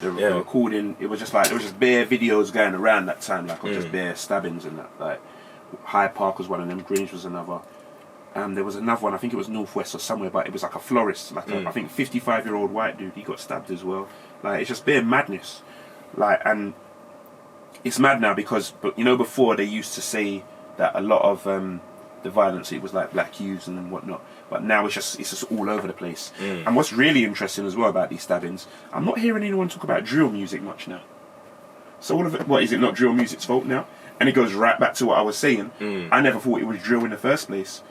The recording, it was just like, there was just bare videos going around that time, like of just bare stabbings and that. Like Hyde Park was one of them, Grange was another. There was another one, I think it was Northwest or somewhere, but it was like a florist, like I think 55-year-old white dude, he got stabbed as well. Like, it's just bare madness. Like, and it's mad now because, but you know, before they used to say that a lot of the violence, it was like black youths and whatnot, but now it's just all over the place. And what's really interesting as well about these stabbings, I'm not hearing anyone talk about drill music much now. So all of it, what is it, not drill music's fault now? And it goes right back to what I was saying. I never thought it was drill in the first place.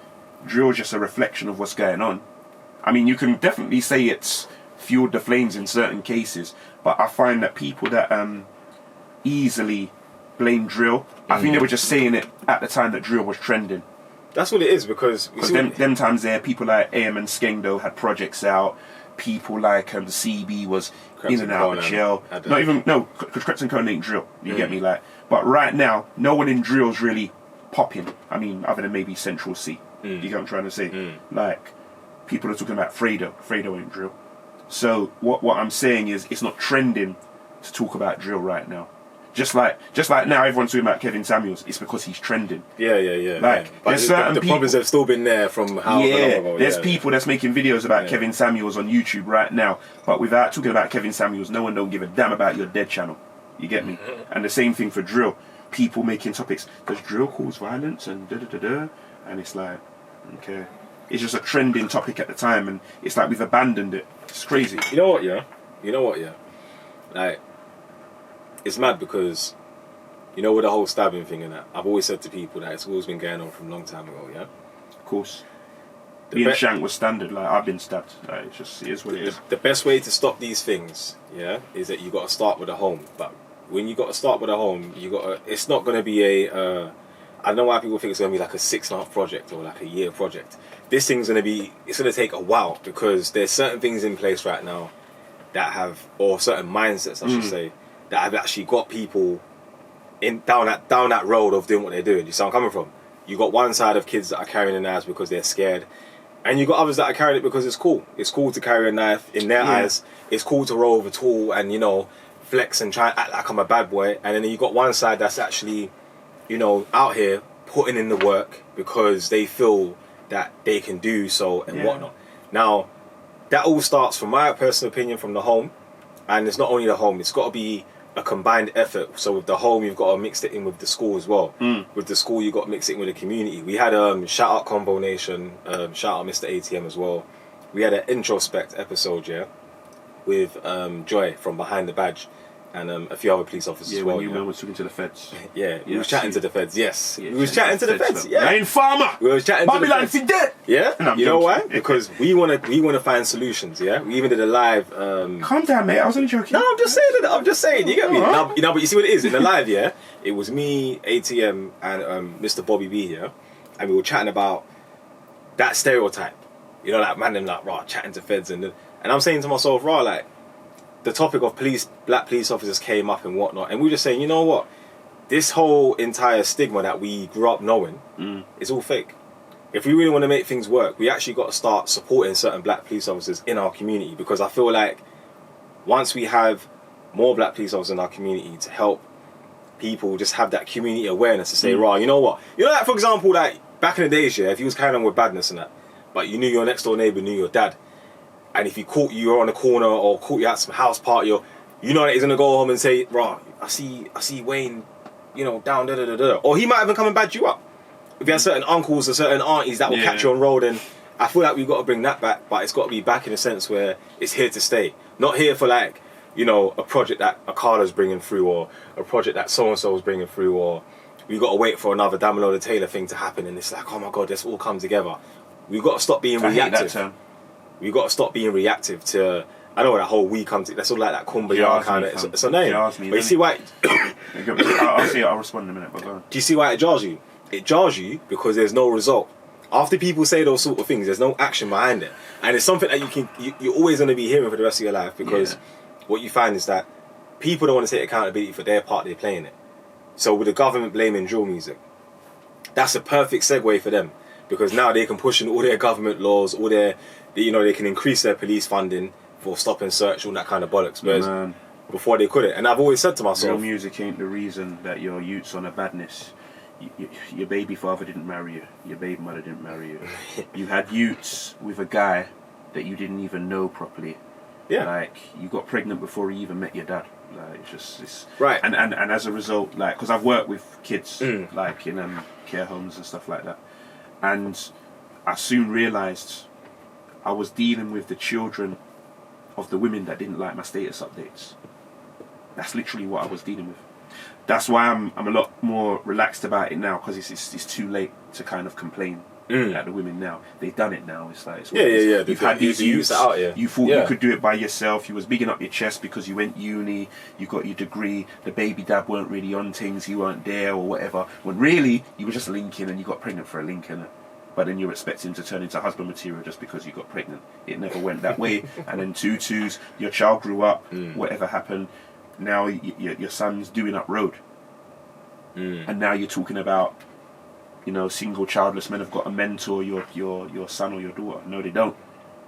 Drill is just a reflection of what's going on. I mean, you can definitely say it's fueled the flames in certain cases, but I find that people that easily blame drill, I think they were just saying it at the time that drill was trending. That's what it is, because them times there, people like AM and Skengdo had projects out. People like the CB was Krebs in and out of jail. Not even, no, because Krebs and Conan ain't drill. You get me, like. But right now, no one in drill's really popping. I mean, other than maybe Central C. You get what I'm trying to say? Like, people are talking about Fredo. Fredo ain't drill. So what I'm saying is, it's not trending to talk about drill right now. Just like now, everyone's talking about Kevin Samuels. It's because he's trending. Yeah. Like, there's certain the problems have still been there from how long ago. There's people that's making videos about Kevin Samuels on YouTube right now, but without talking about Kevin Samuels, no one don't give a damn about your dead channel. You get me? And the same thing for drill. People making topics. Does drill cause violence and da-da-da-da? And it's like, okay. It's just a trending topic at the time, and it's like we've abandoned it. It's crazy. You know what, yeah? Like, it's mad because, you know, with the whole stabbing thing and that, I've always said to people that it's always been going on from a long time ago, yeah? Of course. Being shanked was standard. Like, I've been stabbed. Like, it is what it is. The best way to stop these things, yeah, is that you got to start with a home. But when you got to start with a home, it's not going to be I don't know why people think it's going to be like a 6-month project or like a year project. This thing's going to it's going to take a while, because there's certain things in place right now that have, or certain mindsets, I should say, that have actually got people down that road of doing what they're doing. You see where I'm coming from? You got one side of kids that are carrying a knife because they're scared, and you got others that are carrying it because it's cool. It's cool to carry a knife in their eyes. It's cool to roll with a tool and, you know, flex and try and act like I'm a bad boy. And then you got one side that's actually, you know, out here putting in the work because they feel that they can do so and whatnot. Now, that all starts, from my personal opinion, from the home. And it's not only the home, it's got to be a combined effort. So with the home, you've got to mix it in with the school as well. With the school, you've got to mix it in with the community. We had shout out Convo Nation, shout out Mr. ATM as well. We had an introspect episode, with Joy from Behind the Badge, and a few other police officers as well. When you were talking to the feds. We was chatting to the feds, yes. We was chatting to the feds, Main farmer! We was chatting to the feds. Babylon dead! Yeah? You know why? Because we wanna find solutions, yeah? We even did a live... Calm down, mate. I was only joking. No, I'm just saying. You get me? Now, but you see what it is? In the live, it was me, ATM, and Mr. Bobby B here, and we were chatting about that stereotype. You know, like, man, them like, raw, chatting to feds, and I'm saying to myself, raw, like, the topic of black police officers came up and whatnot, and we were just saying, you know what? This whole entire stigma that we grew up knowing is all fake. If we really want to make things work, we actually got to start supporting certain black police officers in our community, because I feel like once we have more black police officers in our community to help people just have that community awareness to say, raw, you know what? You know, like, for example, like, back in the days, if you was carrying on with badness and that, but you knew your next door neighbour knew your dad, and if he caught you on the corner or caught you at some house party, or you know that he's gonna go home and say, "Rah, I see Wayne, you know, down da da da da," or he might even come and badge you up. If you have certain uncles or certain aunties that will catch you on road, and I feel like we've got to bring that back, but it's got to be back in a sense where it's here to stay, not here for, like, you know, a project that Akala's bringing through, or a project that so and so is bringing through, or we got to wait for another Damilola Taylor thing to happen, and it's like, oh my god, let's all come together. We've got to stop being reactive. We've got to stop being reactive to, I know that whole we come to, that's all like that kumbaya kind of, it's a name. But you see why, I'll respond in a minute, but go on. Do you see why it jars you? It jars you because there's no result. After people say those sort of things, there's no action behind it. And it's something that you're always going to be hearing for the rest of your life, because what you find is that people don't want to take accountability for their part they're playing it. So with the government blaming drill music, that's a perfect segue for them, because now they can push in all their government laws, all their, you know, they can increase their police funding for stop and search, all that kind of bollocks. Whereas before they couldn't. And I've always said to myself, real music ain't the reason that your youth's on a badness. Your baby father didn't marry you. Your baby mother didn't marry you. You had youths with a guy that you didn't even know properly. yeah, Like, you got pregnant before he even met your dad. Like, it's right. And as a result, like, because I've worked with kids, like in care homes and stuff like that, and I soon realised I was dealing with the children of the women that didn't like my status updates. That's literally what I was dealing with. That's why I'm a lot more relaxed about it now, because it's too late to kind of complain at the women now. They've done it now. It's like, Yeah. You've had these youths out here. You thought you could do it by yourself. You was bigging up your chest because you went uni, you got your degree. The baby dad weren't really on things. You weren't there or whatever. When really you were just linking and you got pregnant for a link, innit? But then you're expecting to turn into husband material just because you got pregnant. It never went that way. And then twos, your child grew up. Whatever happened, now your son's doing up road. And now you're talking about, you know, single childless men have got a mentor, your son or your daughter. No, they don't.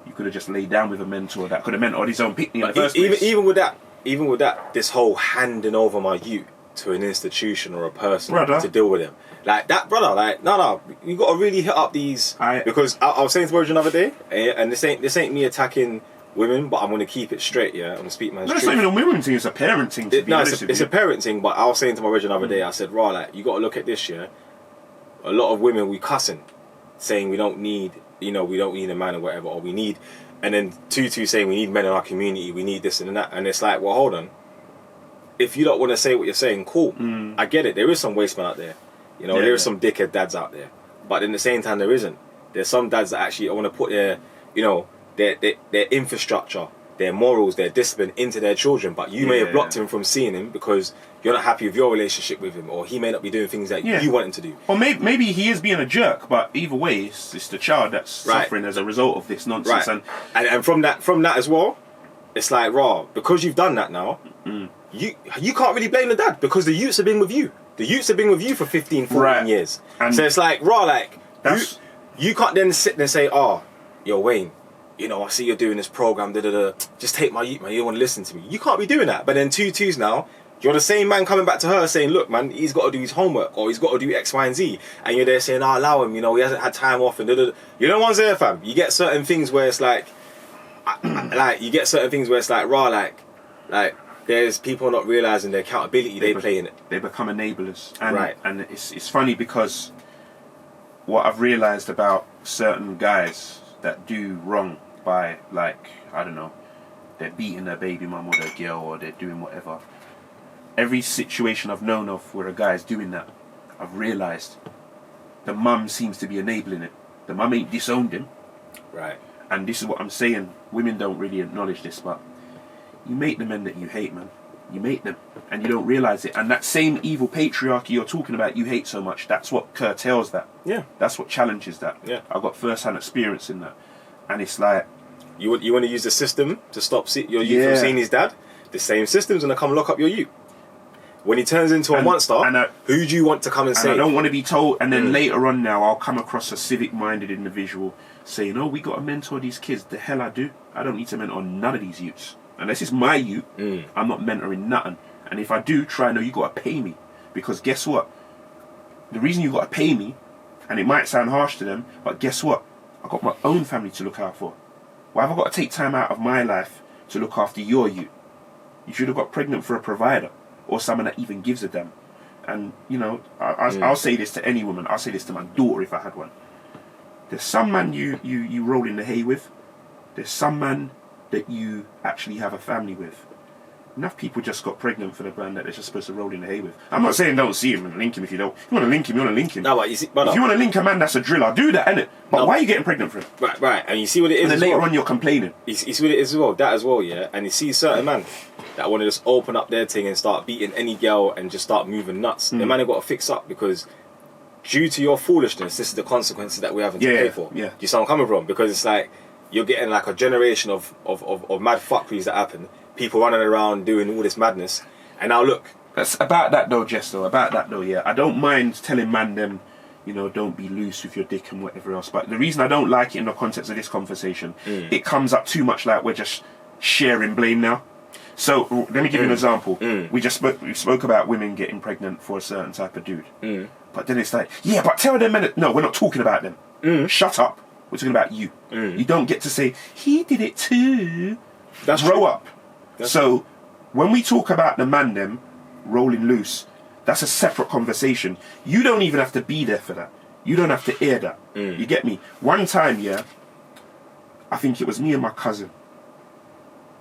You could have just laid down with a mentor that could have mentored his own pick in the first place. Even with that, this whole handing over my youth to an institution or a person to deal with them, like that, brother. Like, no, you got to really hit up these. Because I was saying to Virgin the other day, and this ain't me attacking women, but I'm going to keep it straight. Yeah, I'm going to speak man's truth. It's not even a women thing; it's a parent thing. It's a parent thing. But I was saying to my Virgin the other day, I said, "Right, like, you got to look at this. Yeah, a lot of women we cussing, saying we don't need a man or whatever, or we need." And then Tutu saying we need men in our community, we need this and that. And it's like, well, hold on. If you don't want to say what you're saying, cool. I get it. There is some waste man out there. You know, there is some dickhead dads out there. But in the same time, there isn't. There's some dads that actually want to put their infrastructure, their morals, their discipline into their children. But you may have blocked him from seeing him because you're not happy with your relationship with him, or he may not be doing things that you want him to do. Or maybe he is being a jerk, but either way, it's the child that's suffering as a result of this nonsense. Right. And from that as well, it's like, raw, because you've done that now, you can't really blame the dad, because the youths have been with you. The youths have been with you for 15, 14 years. And so it's like, raw, like, you can't then sit there and say, oh, yo, Wayne, you know, I see you're doing this program, just take my youth, man, you don't want to listen to me. You can't be doing that. But then twos now, you're the same man coming back to her saying, look, man, he's got to do his homework, or he's got to do X, Y, and Z. And you're there saying, allow him, you know, he hasn't had time off, and You know one's there, fam. You get certain things where it's like, raw, like, there's people not realising the accountability they play in it. They become enablers. And it's funny because what I've realised about certain guys that do wrong by, like, I don't know, they're beating their baby mum or their girl, or they're doing whatever. Every situation I've known of where a guy's doing that, I've realised the mum seems to be enabling it. The mum ain't disowned him. Right. And this is what I'm saying. Women don't really acknowledge this, but you make the men that you hate, man. You make them, and you don't realise it. And that same evil patriarchy you're talking about, you hate so much, that's what curtails that. Yeah. That's what challenges that. Yeah. I've got first-hand experience in that. And it's like... You want to use the system to stop your youth from seeing his dad? The same system's going to come lock up your youth. When he turns into a monster, who do you want to come and save? I don't want to be told, and then later on now, I'll come across a civic-minded individual saying, oh, we got to mentor these kids. The hell I do. I don't need to mentor none of these youths. Unless it's my youth, I'm not mentoring nothing. And if I do, you got to pay me. Because guess what? The reason you got to pay me, and it might sound harsh to them, but guess what? I've got my own family to look out for. Why have I got to take time out of my life to look after your youth? You should have got pregnant for a provider, or someone that even gives a damn. And, you know, I'll say this to any woman. I'll say this to my daughter if I had one. There's some man you roll in the hay with. There's some man that you actually have a family with. Enough people just got pregnant for the brand that they're just supposed to roll in the hay with. I'm not saying don't see him and link him if you don't. If you want to link him, you want to link him. No, but you see, brother, if you want to link a man that's a driller, do that, innit? But why are you getting pregnant for him? Right. And you see what it is. And then later on you're complaining. You see what it is as well. That as well, yeah. And you see certain man that want to just open up their thing and start beating any girl and just start moving nuts. The man have got to fix up, because due to your foolishness, this is the consequences that we're having to pay for. Yeah. Do you see where I'm coming from? Because it's like you're getting like a generation of mad fuckeries that happen. People running around doing all this madness. And now look. That's about that though, Jess, though. About that though, yeah. I don't mind telling man them, you know, don't be loose with your dick and whatever else. But the reason I don't like it in the context of this conversation, it comes up too much like we're just sharing blame now. So let me give you an example. We spoke about women getting pregnant for a certain type of dude. But then it's like, yeah, but tell them men. No, we're not talking about them. Shut up. We're talking about you. You don't get to say he did it too. That's Grow true. up. So when we talk about the man them rolling loose, that's a separate conversation. You don't even have to be there for that. You don't have to hear that. You get me? One time, yeah, I think it was me and my cousin.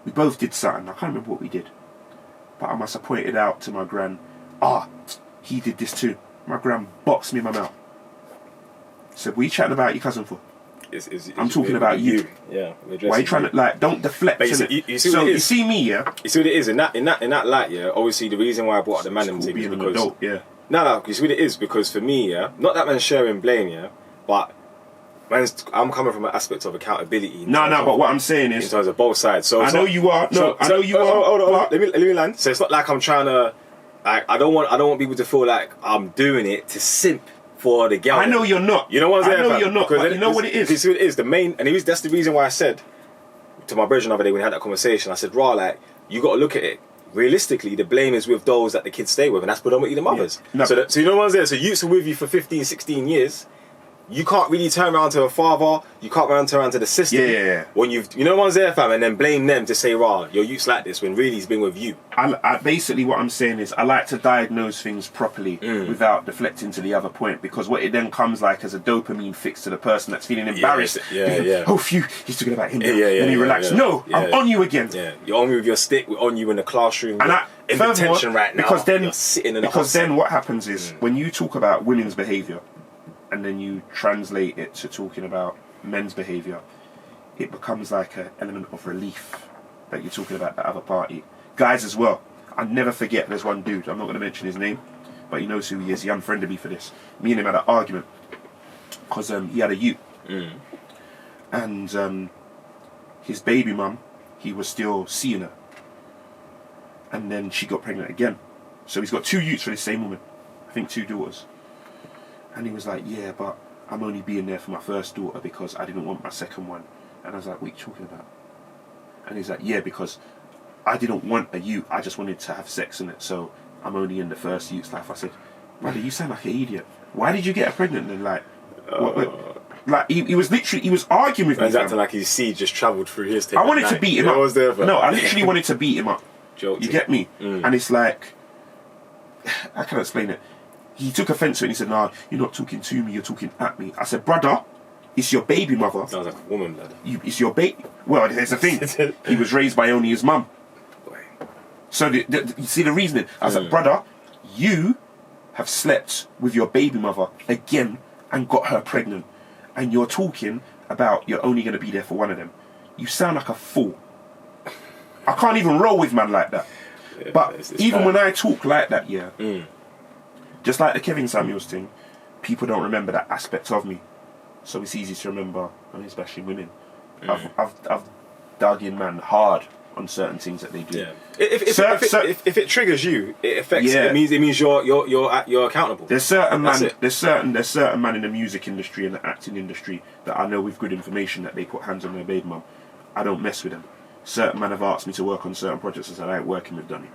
We both did something. I can't remember what we did. But I must have pointed out to my gran, he did this too. My gran boxed me in my mouth. Said, what are you chatting about your cousin for? I'm talking about you. Yeah. Why are you trying to, like, don't deflect? You see what it is? You see me, yeah? You see what it is? In that light, yeah, obviously the reason why I brought up the man them thing is because... adult, yeah. No, you see what it is? Because for me, yeah, not that man's sharing blame, yeah, but I'm coming from an aspect of accountability. But what I'm saying is... in terms of both sides. So I know you are. I know you are. Hold on. Let me land. So it's not like I'm trying to... Like, I don't want people to feel like I'm doing it to simp for the girl. I know you're not. You know what I'm saying? I know you're not, but you know what it is? You see what it is? That's the reason why I said to my brethren the other day when we had that conversation, I said, like, you got to look at it. Realistically, the blame is with those that the kids stay with, and that's predominantly the mothers. Yeah. No. So you know what I'm saying? So youths are with you for 15, 16 years. You can't really turn around to a father. You can't turn around to the sister. Yeah. When you know what I'm saying, fam, and then blame them to say, your youth's like this, when really he's been with you. I basically what I'm saying is I like to diagnose things properly without deflecting to the other point, because what it then comes like as a dopamine fix to the person that's feeling embarrassed. Yeah. Oh, phew, he's talking about him. And he relaxed. No, I'm on you again. Yeah, you're on me with your stick. We're on you in the classroom. And in detention right now. Because then, you're sitting in the because then what happens is when you talk about women's behaviour and then you translate it to talking about men's behaviour, it becomes like an element of relief that you're talking about the other party. Guys as well. I never forget there's one dude, I'm not going to mention his name, but he knows who he is. He unfriended me for this. Me and him had an argument because he had a ute. And his baby mum, he was still seeing her. And then she got pregnant again. So he's got 2 utes for the same woman. I think 2 daughters. And he was like, yeah, but I'm only being there for my first daughter because I didn't want my second one. And I was like, what are you talking about? And he's like, yeah, because I didn't want a ute. I just wanted to have sex in it. So I'm only in the first ute's life. I said, brother, you sound like an idiot. Why did you get her pregnant then? Like, like he was literally, he was arguing with me. He's acting like his seed just travelled through his tape. I wanted to beat him up. I literally wanted to beat him up. Joked you get me? And it's like, I can't explain it. He took offence to it and he said, nah, you're not talking to me, you're talking at me. I said, brother, it's your baby mother. Sounds like a woman, lad. It's your baby. Well, here's the thing. He was raised by only his mum. So you see the reasoning. I said, brother, you have slept with your baby mother again and got her pregnant. And you're talking about you're only going to be there for one of them. You sound like a fool. I can't even roll with man like that. Yeah, but even when I talk like that, just like the Kevin Samuels thing, people don't remember that aspect of me. So it's easy to remember, and especially women. I've dug in man hard on certain things that they do. Yeah. If it triggers you, it affects. Yeah. It means you're accountable. There's certain man in the music industry and the acting industry that I know with good information that they put hands on their baby mum. I don't mess with them. Certain men have asked me to work on certain projects and said I ain't working with Donny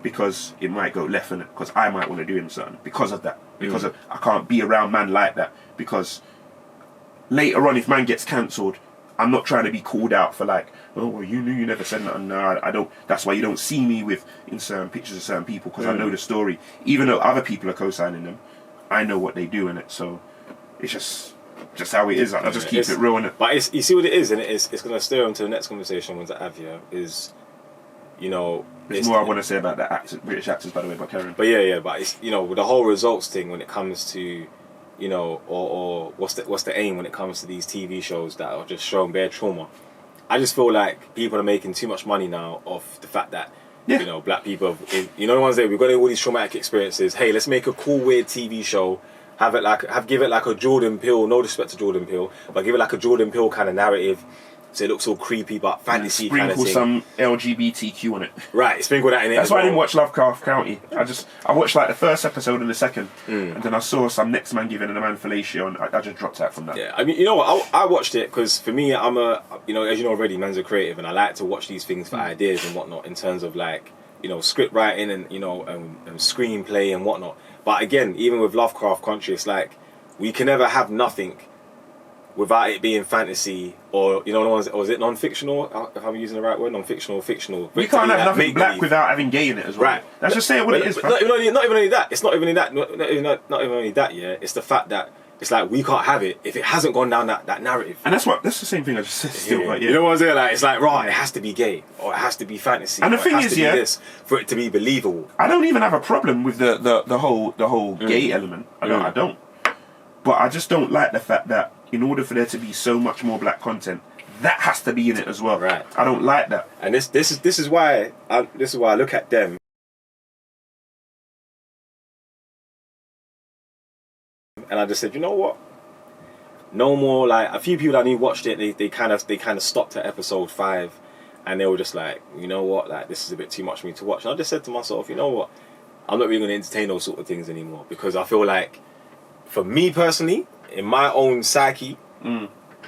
because it might go left in it, because I might want to do him something because of that. Because I can't be around man like that, because later on if man gets cancelled, I'm not trying to be called out for like, oh well, you knew you never said nothing. No, I don't. That's why you don't see me in certain pictures of certain people, because I know the story. Even though other people are co-signing them, I know what they do in it. So it's just how it is. I just keep it real in it. But you see what it is, and it's going to stir on to the next conversation ones that I have here is, you know. There's more I want to say about the British actors, by the way, but Karen. But but it's, you know, with the whole results thing when it comes to, you know, or what's the aim when it comes to these TV shows that are just showing bare trauma. I just feel like people are making too much money now off the fact that, you know, black people, you know, the ones that we've got all these traumatic experiences. Hey, let's make a cool, weird TV show. Give it like a Jordan Peele, no disrespect to Jordan Peele, but give it like a Jordan Peele kind of narrative. so it looks all creepy but fantasy kind of Sprinkle thing. some LGBTQ on it. Right, sprinkle that in it. That's as why I well. didn't watch Lovecraft County. I watched like the first episode and the second, and then I saw some next man giving a man fellatio, and I just dropped out from that. Yeah, I mean, you know what? I watched it because for me, I'm a, you know, as you know already, man's a creative, and I like to watch these things for ideas and whatnot in terms of like, you know, script writing and you know, screenplay and whatnot. But again, even with Lovecraft Country, it's like we can never have nothing without it being fantasy or, you know, or is it non-fictional? If I'm using the right word, non-fictional, fictional. You can't have nothing black make-believe. without having gay in it as well. Right. Let's just say what it is. But not even only that. It's not even that. Not even only that. Yeah. It's the fact that it's like we can't have it if it hasn't gone down that narrative. And that's the same thing I just said. Still, like, You know what I'm saying? Like it's like right, it has to be gay or it has to be fantasy. And the or thing it has is, to be yeah, this for it to be believable. I don't even have a problem with the whole gay element. I don't. But I just don't like the fact that in order for there to be so much more black content, that has to be in it as well. Right. I don't like that. And this is why I look at them. And I just said, you know what? No more. Like a few people that I knew watched it. They kind of stopped at episode 5, and they were just like, you know what? Like this is a bit too much for me to watch. And I just said to myself, you know what? I'm not really going to entertain those sort of things anymore because I feel like, for me personally, in my own psyche,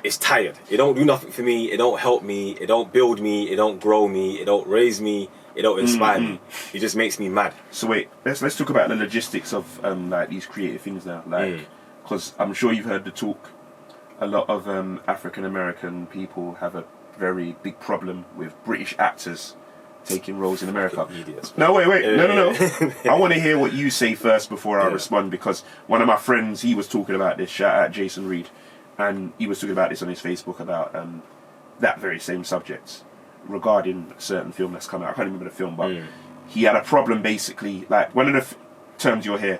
it's tired. It don't do nothing for me. It don't help me. It don't build me. It don't grow me. It don't raise me. It don't inspire me. It just makes me mad. So wait, let's talk about the logistics of like these creative things now, like because I'm sure you've heard the talk. A lot of African American people have a very big problem with British actors taking roles in America. Idiots. No, wait, no. I want to hear what you say first before I respond, because one of my friends, he was talking about this. Shout out Jason Reed, and he was talking about this on his Facebook about that very same subject regarding a certain film that's come out. I can't remember the film, but he had a problem basically. Like one of the terms you'll hear,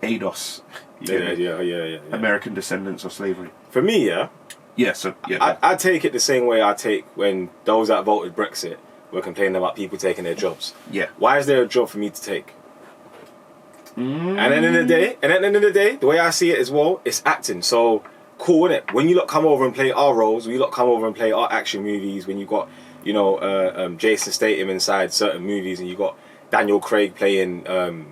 ADOS. Yeah. American descendants of slavery. For me, yeah. I take it the same way I take when those that voted Brexit were complaining about people taking their jobs. Yeah. Why is there a job for me to take? And at the end of the day, the way I see it as well, it's acting. So cool, innit? When you lot come over and play our roles, when you lot come over and play our action movies, when you got, you know, Jason Statham inside certain movies, and you got Daniel Craig playing,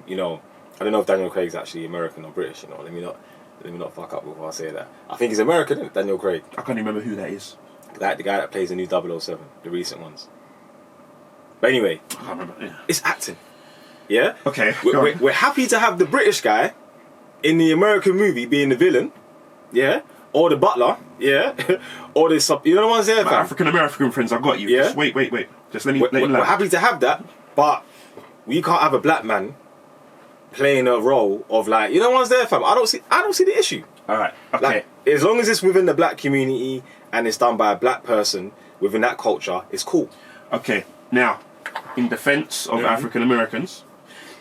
you know, I don't know if Daniel Craig's actually American or British. You know, let me not fuck up before I say that. I think he's American, isn't it? Daniel Craig. can't remember who that is. Like the guy that plays the new 007, the recent ones. But anyway, I can't remember. Yeah. it's acting. Yeah? Okay. We're happy to have the British guy in the American movie being the villain, yeah? Or the butler, yeah? Or the sub. You know the ones there, My fam? African American friends, I got you. Yeah? Just wait. Just let him We're land. happy to have that, but we can't have a black man playing a role of like, you know ones there, fam? I don't see the issue. All right. Okay. Like, as long as it's within the black community and it's done by a black person within that culture, it's cool. Okay. Now, in defense of African Americans,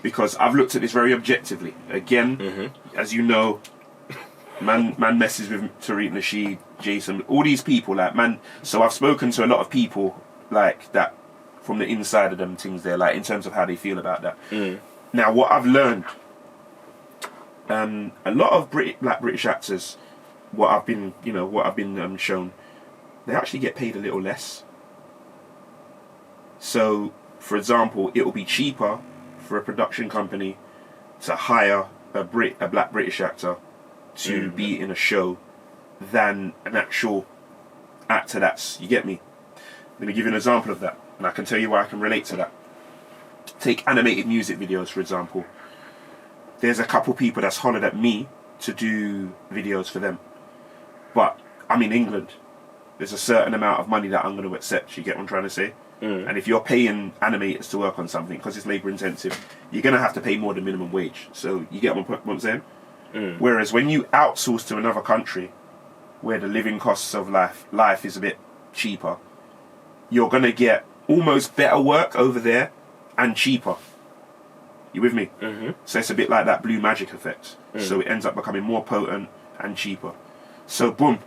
because I've looked at this very objectively. Again, as you know, man messes with Tariq Nasheed, Jason, all these people, like, man. So I've spoken to a lot of people like that from the inside of them things there, like in terms of how they feel about that. Now, what I've learned, a lot of black British actors, what I've been shown, they actually get paid a little less. So, for example, it will be cheaper for a production company to hire a black British actor to be in a show than an actual actor that's, you get me? Let me give you an example of that, and I can tell you why I can relate to that. Take animated music videos, for example. There's a couple people that's hollered at me to do videos for them. But I'm in England. There's a certain amount of money that I'm going to accept. You get what I'm trying to say? And if you're paying animators to work on something, because it's labour intensive, you're going to have to pay more than minimum wage. So you get what I'm saying? Whereas when you outsource to another country, where the living costs of life is a bit cheaper, you're going to get almost better work over there and cheaper. You with me? So it's a bit like that blue magic effect. So it ends up becoming more potent and cheaper. So boom.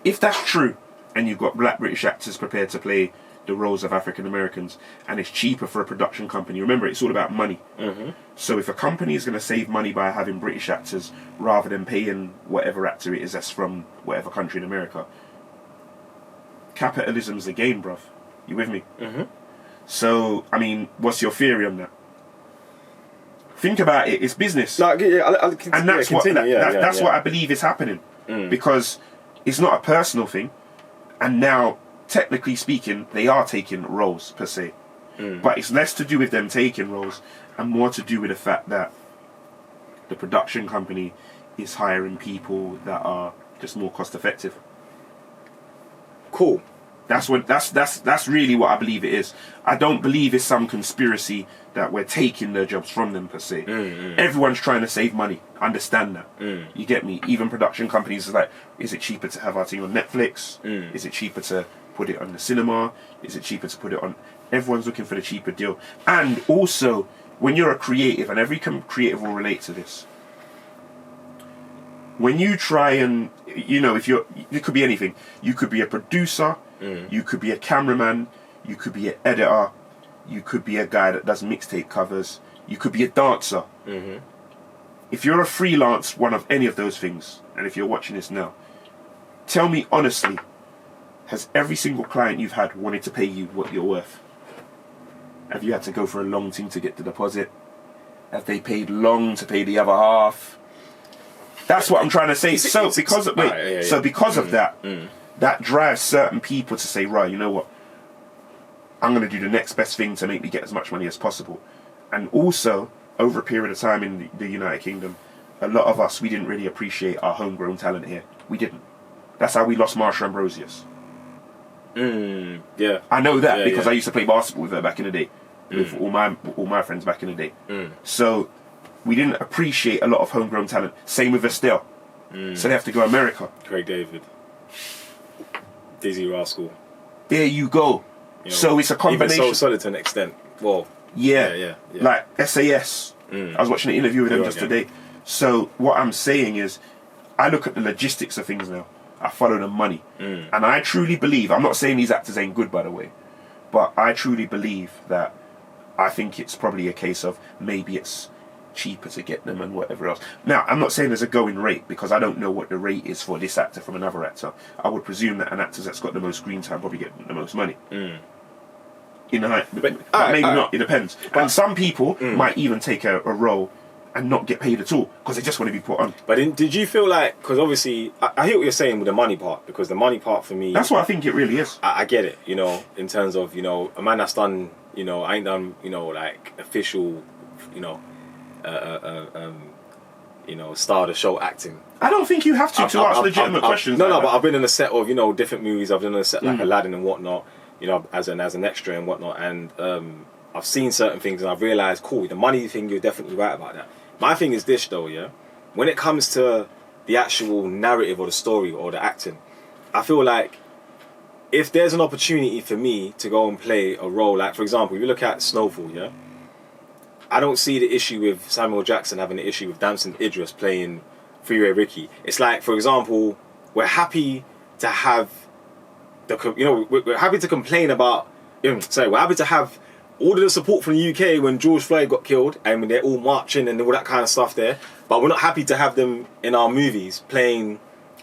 If that's true, and you've got black British actors prepared to play the roles of African Americans, and it's cheaper for a production company. Remember, it's all about money. So if a company is going to save money by having British actors rather than paying whatever actor it is that's from whatever country in America, capitalism's the game, bruv. You with me? Mm-hmm. So, I mean, what's your theory on that? Think about it. It's business. Like, I'll And that's what what I believe is happening, because it's not a personal thing, and now technically speaking they are taking roles per se, but it's less to do with them taking roles and more to do with the fact that the production company is hiring people that are just more cost effective. Cool. That's really what I believe it is. I don't believe it's some conspiracy that we're taking their jobs from them per se. Everyone's trying to save money. Understand that. You get me? Even production companies are like, is it cheaper to have our thing on Netflix? Is it cheaper to put it on the cinema? Is it cheaper to put it on? Everyone's looking for the cheaper deal. And also, when you're a creative, and every creative will relate to this, when you try and, you know, it could be anything. You could be a producer, you could be a cameraman, you could be an editor, you could be a guy that does mixtape covers, you could be a dancer. If you're a freelance one of any of those things, and if you're watching this now, tell me honestly, has every single client you've had wanted to pay you what you're worth? Have you had to go for a long thing to get the deposit? Have they paid long to pay the other half? That's what I'm trying to say. So because of that, that drives certain people to say, right, you know what? I'm going to do the next best thing to make me get as much money as possible. And also, over a period of time in the United Kingdom, a lot of us, we didn't really appreciate our homegrown talent here. We didn't. That's how we lost Marsha Ambrosius. Yeah. I know that because I used to play basketball with her back in the day, with all my friends back in the day. So we didn't appreciate a lot of homegrown talent. Same with Estelle. So they have to go America. Craig David, Dizzy Rascal. There you go. You know, so it's a combination. Even So Solid to an extent. Well, yeah. Like SAS. I was watching an interview with them just today. So what I'm saying is, I look at the logistics of things now. I follow the money. And I truly believe, I'm not saying these actors ain't good, by the way, but I truly believe that I think it's probably a case of maybe it's cheaper to get them and whatever else. Now, I'm not saying there's a going rate, because I don't know what the rate is for this actor from another actor. I would presume that an actor that's got the most screen time probably get the most money. But maybe not, it depends. And some people might even take a role and not get paid at all because they just want to be put on. But did you feel like, because obviously I hear what you're saying with the money part, because the money part for me, that's what I think it really is. I get it, you know, in terms of, you know, a man that's done, you know, I ain't done, you know, like official, you know, star of the show acting. I don't think you have to ask legitimate questions. No, but I've been in a set of, you know, different movies. I've been in a set like Aladdin and whatnot, you know, as an extra and whatnot, and I've seen certain things and I've realised, cool, the money thing, you're definitely right about that. My thing is this though, yeah, when it comes to the actual narrative or the story or the acting, I feel like if there's an opportunity for me to go and play a role, like for example, if you look at Snowfall, yeah, I don't see the issue with Samuel Jackson having the issue with Damson Idris playing Freeway Ricky. It's like, for example, we're happy to have we're happy to complain about, we're happy to have all of the support from the UK when George Floyd got killed and when they're all marching and all that kind of stuff there, but we're not happy to have them in our movies playing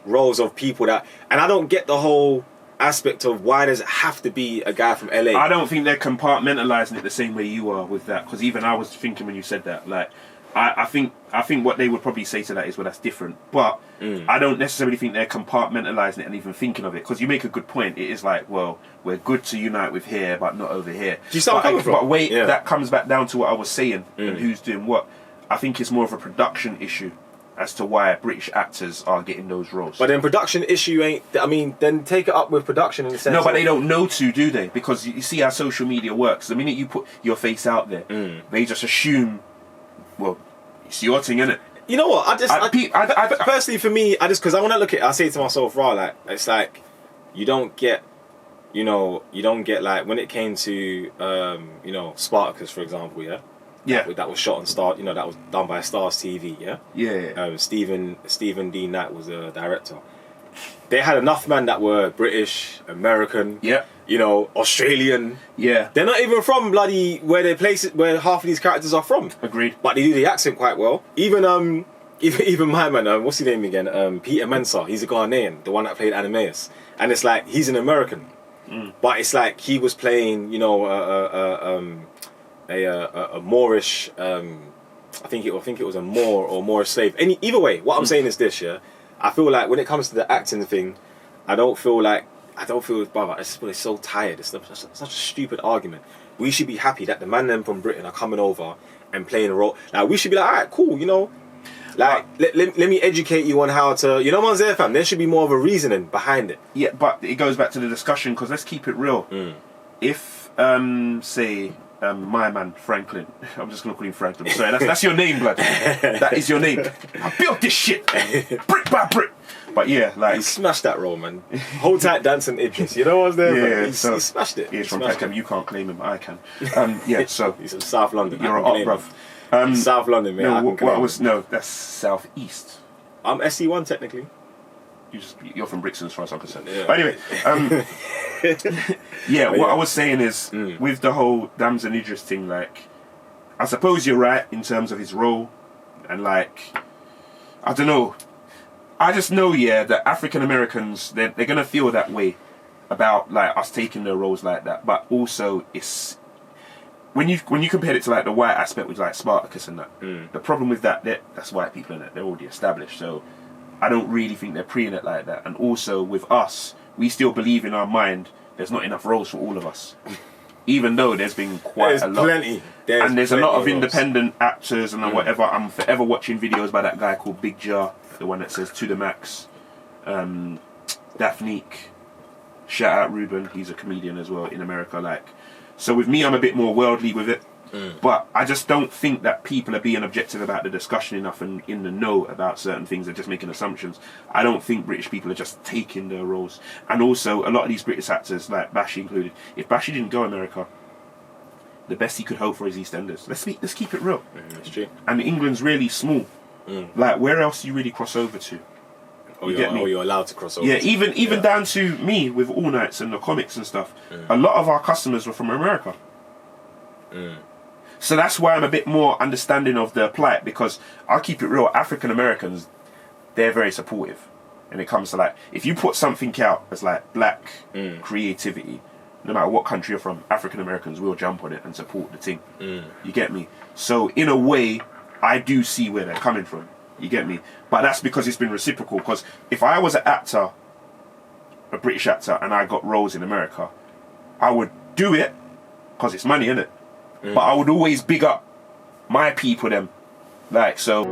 roles of people that, and I don't get the whole aspect of why does it have to be a guy from LA. I don't think they're compartmentalizing it the same way you are with that, because even I was thinking when you said that, like, I think what they would probably say to that is, well, that's different, but I don't necessarily think they're compartmentalizing it and even thinking of it, because you make a good point. It is like, well, we're good to unite with here but not over here. Do you start coming from? But wait, that comes back down to what I was saying and who's doing what. I think it's more of a production issue as to why British actors are getting those roles. But then production issue ain't, I mean, then take it up with production in the sense. No, but they don't know to, do they? Because you see how social media works. The minute you put your face out there, they just assume, well, it's your thing, innit? You know what? Personally, for me, because I want to look at it, I say to myself, right, like, it's like, you don't get like, when it came to, Spartacus, for example, yeah? Yeah. That was shot on Star, that was done by Stars TV, yeah? Yeah. Stephen D. Knight was the director. They had enough men that were British, American, Australian. Yeah. They're not even from bloody where half of these characters are from. Agreed. But they do the accent quite well. Even my man, what's his name again? Peter Mensah. He's a Ghanaian, the one that played Animaeus. And it's like, he's an American. but it's like he was playing, you know, a Moorish. I think it was a Moor or Moorish slave. Either way, what I'm saying is this, yeah. I feel like when it comes to the acting thing, I don't feel, brother, I just feel it's so tired. It's such a stupid argument. We should be happy that the man them from Britain are coming over and playing a role. Like, we should be like, alright, cool, you know. Like, let me educate you on how to, you know what I'm saying, fam? There should be more of a reasoning behind it. Yeah, but it goes back to the discussion, because let's keep it real. If, say, my man, Franklin, I'm just going to call him Franklin. Sorry, that's your name, blood. That is your name. I built this shit, brick by brick. But yeah, like... He smashed that role, man. Hold tight, dancing Idris. You know what I was there? Yeah, he smashed it. He's from Peckham. You can't claim him. I can. Yeah, so... He's from South London. You're an up, bruv. South London, man. No, that's South East. I'm SC1, technically. You're from Brixton, as far as I'm concerned. Yeah. But anyway, yeah, what I was saying is, with the whole Damson Idris thing, like, I suppose you're right in terms of his role, and like, I don't know. I just know, yeah, that African Americans, they're gonna feel that way about like us taking their roles like that. But also, it's when you compare it to like the white aspect with like Spartacus and that. The problem with that's white people in it. They're already established, so I don't really think they're pre in it like that. And also with us, we still believe in our mind there's not enough roles for all of us, even though there's been quite a lot. Plenty. There's a lot of roles. Independent actors and whatever. I'm forever watching videos by that guy called Big Jar, the one that says to the max. Daphnique, shout out Ruben, he's a comedian as well in America. Like, so with me, I'm a bit more worldly with it, but I just don't think that people are being objective about the discussion enough and in the know about certain things. They're just making assumptions. I don't think British people are just taking their roles. And also, a lot of these British actors, like Bashi included, if Bashi didn't go America, the best he could hope for is EastEnders. Let's keep it real. That's true. And England's really small. Like, where else do you really cross over to? You're allowed to cross over. Yeah, even down to me with All Nights and the comics and stuff. A lot of our customers were from America. So that's why I'm a bit more understanding of their plight, because I'll keep it real, African Americans, they're very supportive. And it comes to like, if you put something out as like black creativity, no matter what country you're from, African Americans will jump on it and support the thing. You get me? So in a way, I do see where they're coming from. You get me? But that's because it's been reciprocal. Because if I was an actor, a British actor, and I got roles in America, I would do it because it's money, innit? But I would always big up my people, them. Like, so...